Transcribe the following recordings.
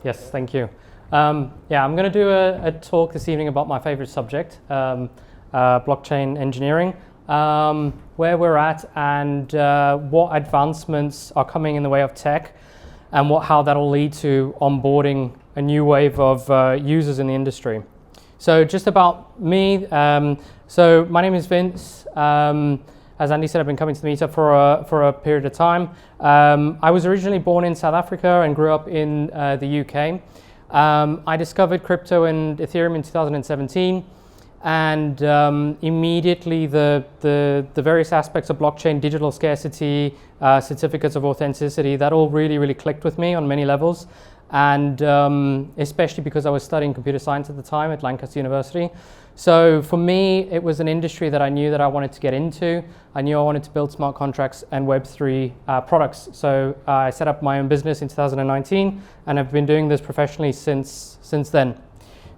Yes, thank you. Yeah, I'm going to do a talk this evening about my favorite subject, blockchain engineering, where we're at and what advancements are coming in the way of tech and how that'll lead to onboarding a new wave of users in the industry. So just about me, so my name is Vince. As Andy said, I've been coming to the meetup for a period of time. I was originally born in South Africa and grew up in the UK. I discovered crypto and Ethereum in 2017, and immediately the various aspects of blockchain, digital scarcity, certificates of authenticity, that all really clicked with me on many levels. And especially because I was studying computer science at the time at Lancaster University. So for me, it was an industry that I knew that I wanted to get into. I knew I wanted to build smart contracts and Web3 products. So I set up my own business in 2019, and I've been doing this professionally since then.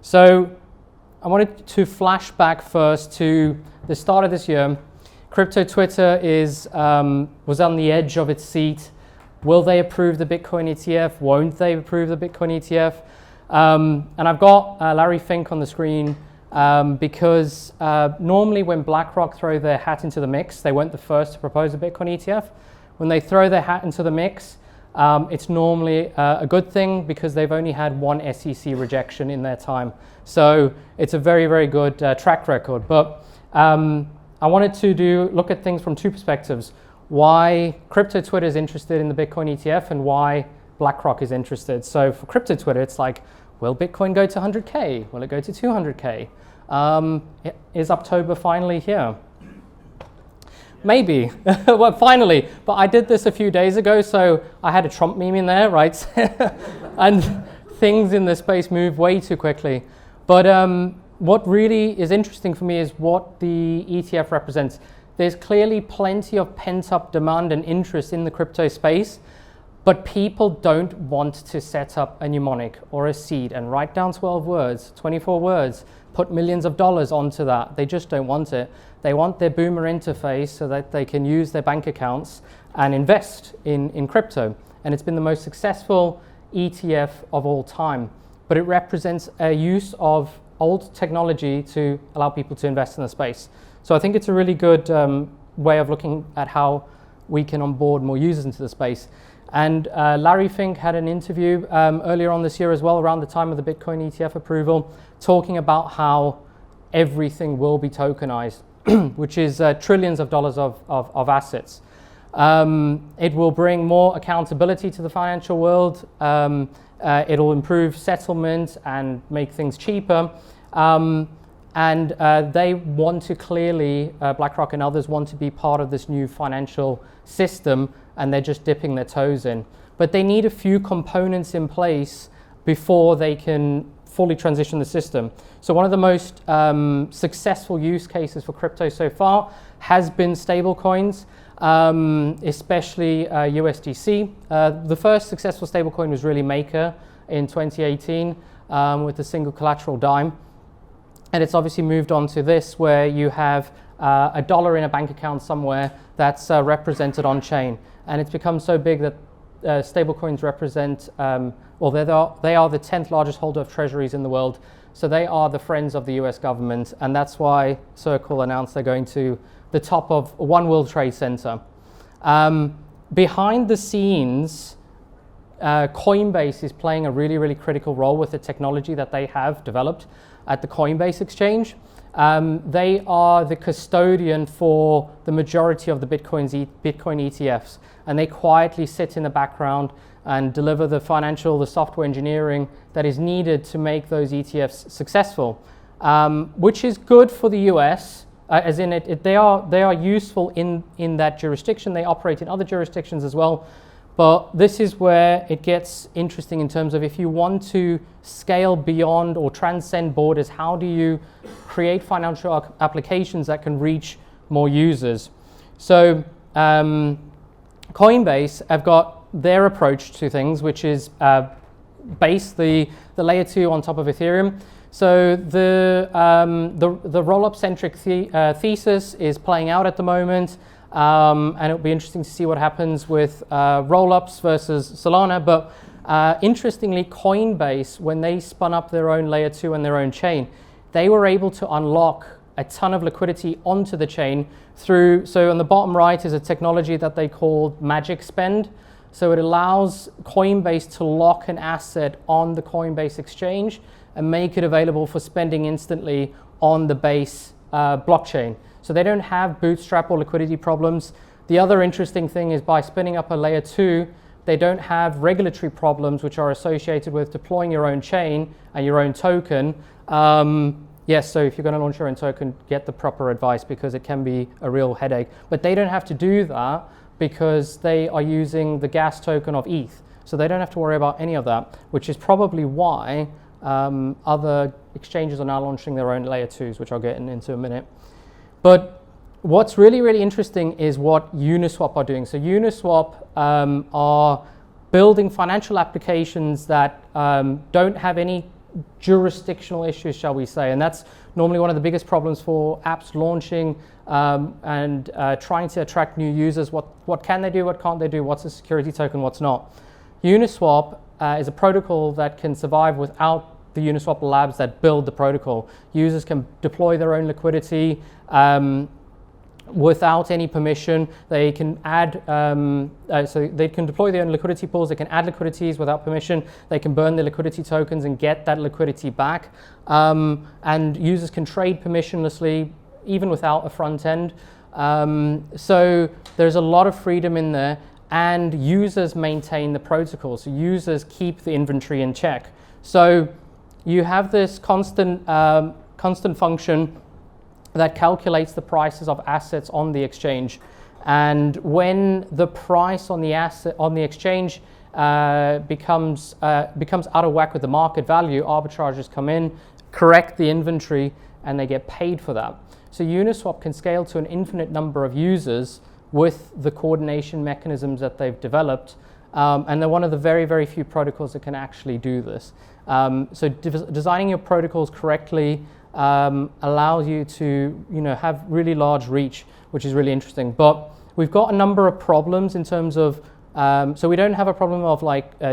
So I wanted to flash back first to the start of this year. Crypto Twitter was on the edge of its seat. Will they approve the Bitcoin ETF? Won't they approve the Bitcoin ETF? And I've got Larry Fink on the screen because normally when BlackRock throw their hat into the mix, they weren't the first to propose a Bitcoin ETF. When they throw their hat into the mix, it's normally a good thing because they've only had one SEC rejection in their time. So it's a very good track record. But I wanted to look at things from two perspectives. Why Crypto Twitter is interested in the Bitcoin ETF and why BlackRock is interested. So for Crypto Twitter, it's like, will Bitcoin go to 100K? Will it go to 200K? Is October finally here? Maybe, well, finally. But I did this a few days ago, so I had a Trump meme in there, right? And things in the space move way too quickly. But what really is interesting for me is what the ETF represents. There's clearly plenty of pent-up demand and interest in the crypto space, but people don't want to set up a mnemonic or a seed and write down 12 words, 24 words, put millions of dollars onto that. They just don't want it. They want their boomer interface so that they can use their bank accounts and invest in crypto. And it's been the most successful ETF of all time, but it represents a use of old technology to allow people to invest in the space. So I think it's a really good way of looking at how we can onboard more users into the space. And Larry Fink had an interview earlier on this year as well, around the time of the Bitcoin ETF approval, talking about how everything will be tokenized, which is trillions of dollars of assets. It will bring more accountability to the financial world. It'll improve settlement and make things cheaper. And they want to clearly, BlackRock and others want to be part of this new financial system, and they're just dipping their toes in. But they need a few components in place before they can fully transition the system. So one of the most successful use cases for crypto so far has been stablecoins, especially USDC. The first successful stablecoin was really Maker in 2018 with a single collateral dime. And it's obviously moved on to this, where you have a dollar in a bank account somewhere that's represented on chain. And it's become so big that stablecoins represent, they are the 10th largest holder of treasuries in the world. So they are the friends of the US government. And that's why Circle announced they're going to the top of One World Trade Center. Behind the scenes, Coinbase is playing a really critical role with the technology that they have developed at the Coinbase exchange. They are the custodian for the majority of the Bitcoin ETFs, and they quietly sit in the background and deliver the software engineering that is needed to make those ETFs successful, which is good for the US, as in they are useful in that jurisdiction. They operate in other jurisdictions as well. But this is where it gets interesting in terms of if you want to scale beyond or transcend borders, how do you create financial applications that can reach more users? So Coinbase have got their approach to things, which is base the layer 2 on top of Ethereum. So the roll-up centric thesis is playing out at the moment. And it'll be interesting to see what happens with roll-ups versus Solana. But Interestingly, Coinbase, when they spun up their own layer 2 and their own chain, they were able to unlock a ton of liquidity onto the chain through, so on the bottom right is a technology that they call Magic Spend. So it allows Coinbase to lock an asset on the Coinbase exchange and make it available for spending instantly on the base blockchain. So they don't have bootstrap or liquidity problems. The other interesting thing is by spinning up a layer 2, they don't have regulatory problems which are associated with deploying your own chain and your own token. Yes, so if you're going to launch your own token, get the proper advice because it can be a real headache. But they don't have to do that because they are using the gas token of ETH. So they don't have to worry about any of that, which is probably why other exchanges are now launching their own layer 2s, which I'll get into a minute. But what's really, really interesting is what Uniswap are doing. So Uniswap are building financial applications that don't have any jurisdictional issues, shall we say, and that's normally one of the biggest problems for apps launching and trying to attract new users. What can they do, what can't they do, what's a security token, what's not. Uniswap is a protocol that can survive without the Uniswap labs that build the protocol. Users can deploy their own liquidity without any permission. They can add, so they can deploy their own liquidity pools, they can add liquidities without permission, they can burn the liquidity tokens and get that liquidity back. And users can trade permissionlessly, even without a front end. So there's a lot of freedom in there, and users maintain the protocol. So users keep the inventory in check. So you have this constant function that calculates the prices of assets on the exchange, and when the price on the asset on the exchange becomes out of whack with the market value, arbitrageurs come in, correct the inventory, and they get paid for that. So Uniswap can scale to an infinite number of users with the coordination mechanisms that they've developed, and they're one of the very, very few protocols that can actually do this. So designing your protocols correctly allows you to, have really large reach, which is really interesting. But we've got a number of problems in terms of, so we don't have a problem of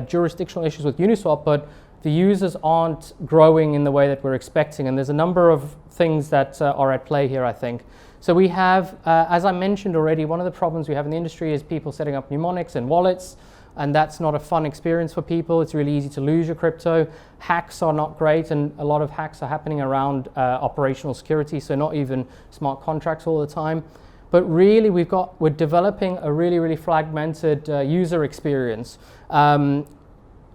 jurisdictional issues with Uniswap, but the users aren't growing in the way that we're expecting, and there's a number of things that are at play here, I think. So we have, as I mentioned already, one of the problems we have in the industry is people setting up mnemonics and wallets, and that's not a fun experience for people. It's really easy to lose your crypto. Hacks are not great, and a lot of hacks are happening around operational security, so not even smart contracts all the time. But really, we're developing a really, really fragmented user experience.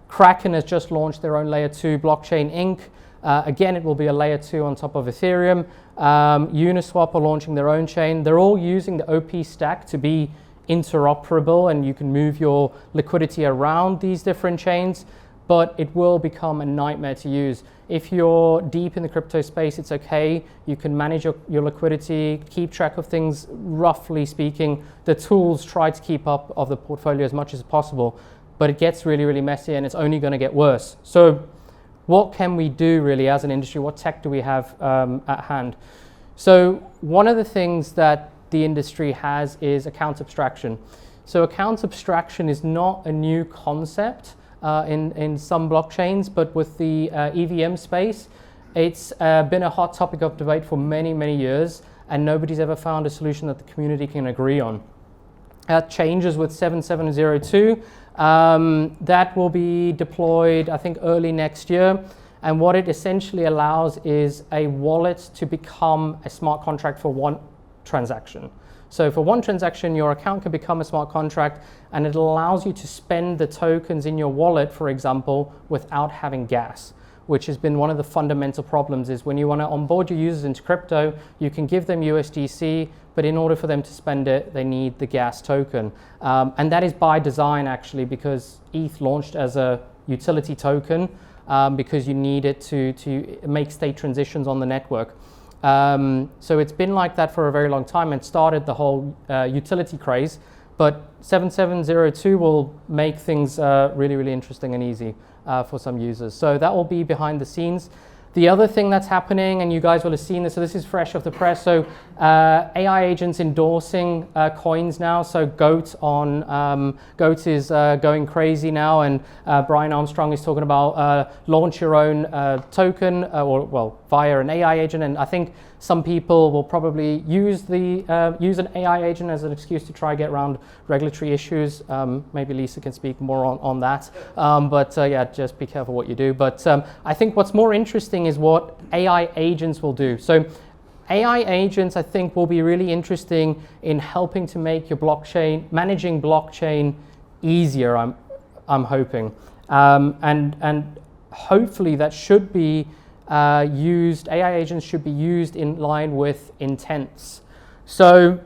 Kraken has just launched their own layer 2 blockchain, Inc. Again, it will be a layer 2 on top of Ethereum. Uniswap are launching their own chain. They're all using the OP stack to be interoperable, and you can move your liquidity around these different chains, but it will become a nightmare to use. If you're deep in the crypto space, it's okay. You can manage your liquidity, keep track of things, roughly speaking. The tools try to keep up of the portfolio as much as possible, but it gets really, really messy, and it's only going to get worse. So what can we do really as an industry? What tech do we have at hand? So one of the things that the industry has is account abstraction. So account abstraction is not a new concept in some blockchains, but with the EVM space, it's been a hot topic of debate for many, many years, and nobody's ever found a solution that the community can agree on. That changes with 7702. That will be deployed, I think, early next year. And what it essentially allows is a wallet to become a smart contract for one transaction. So for one transaction, your account can become a smart contract, and it allows you to spend the tokens in your wallet, for example, without having gas, which has been one of the fundamental problems. Is when you want to onboard your users into crypto, you can give them USDC, but in order for them to spend it, they need the gas token. And that is by design, actually, because ETH launched as a utility token because you need it to make state transitions on the network. So it's been like that for a very long time and started the whole utility craze, but 7702 will make things really, really interesting and easy for some users. So that will be behind the scenes. The other thing that's happening, and you guys will have seen this, so this is fresh off the press, so AI agents endorsing coins now, so Goat is going crazy now, and Brian Armstrong is talking about launch your own token, via an AI agent, and I think some people will probably use an AI agent as an excuse to try get around regulatory issues. Maybe Lisa can speak more on that. Yeah, just be careful what you do. But I think what's more interesting is what AI agents will do. So AI agents, I think, will be really interesting in helping to make your managing blockchain easier, I'm hoping. And hopefully that should be AI agents should be used in line with intents. So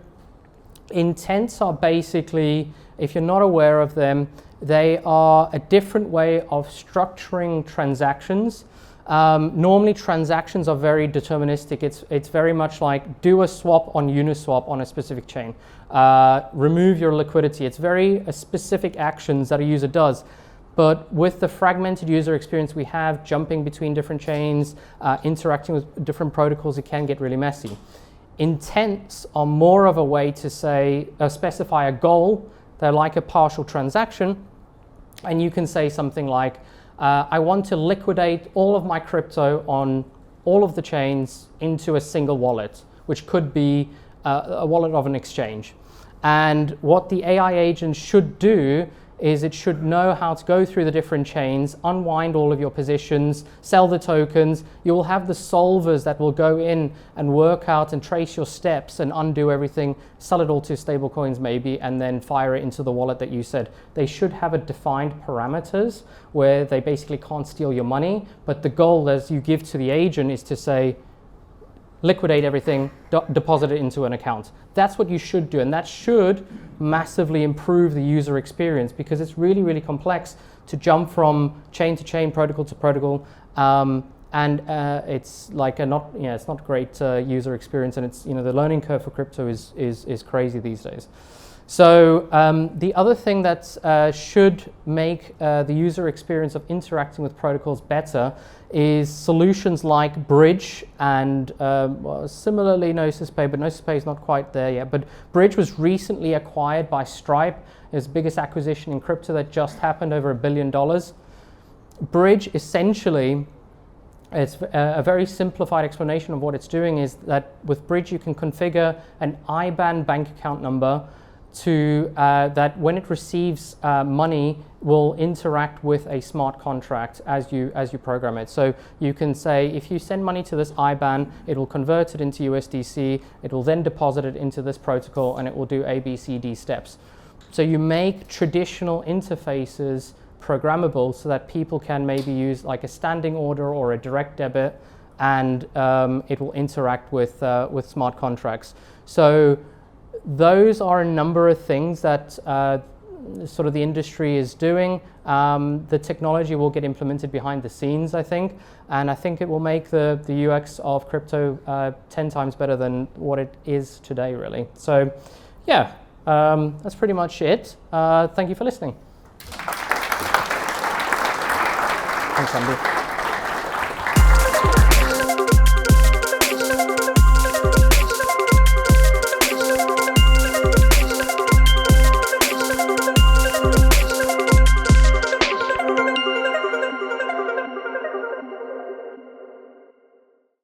intents are basically, if you're not aware of them, they are a different way of structuring transactions. Normally transactions are very deterministic. It's very much like do a swap on Uniswap on a specific chain. Remove your liquidity. It's very specific actions that a user does. But with the fragmented user experience we have, jumping between different chains, interacting with different protocols, it can get really messy. Intents are more of a way to say, specify a goal. They're like a partial transaction. And you can say something like, I want to liquidate all of my crypto on all of the chains into a single wallet, which could be a wallet of an exchange. And what the AI agent should do is it should know how to go through the different chains, unwind all of your positions, sell the tokens. You will have the solvers that will go in and work out and trace your steps and undo everything, sell it all to stablecoins maybe, and then fire it into the wallet that you said. They should have a defined parameters where they basically can't steal your money, but the goal as you give to the agent is to say, liquidate everything, deposit it into an account. That's what you should do, and that should massively improve the user experience because it's really, really complex to jump from chain to chain, protocol to protocol, and it's like it's not great user experience, and it's the learning curve for crypto is crazy these days. So the other thing that should make the user experience of interacting with protocols better is solutions like Bridge and similarly Gnosis Pay, but Gnosis Pay is not quite there yet. But Bridge was recently acquired by Stripe. It's the biggest acquisition in crypto that just happened, over $1 billion. Bridge essentially, it's a very simplified explanation of what it's doing is that with Bridge you can configure an IBAN bank account number to that when it receives money will interact with a smart contract as you program it. So you can say if you send money to this IBAN, it will convert it into USDC, it will then deposit it into this protocol, and it will do A, B, C, D steps. So you make traditional interfaces programmable so that people can maybe use like a standing order or a direct debit, and it will interact with smart contracts. So those are a number of things that sort of the industry is doing. The technology will get implemented behind the scenes, I think, and I think it will make the UX of crypto 10 times better than what it is today, really. So, yeah, that's pretty much it. Thank you for listening. Thanks, Andy.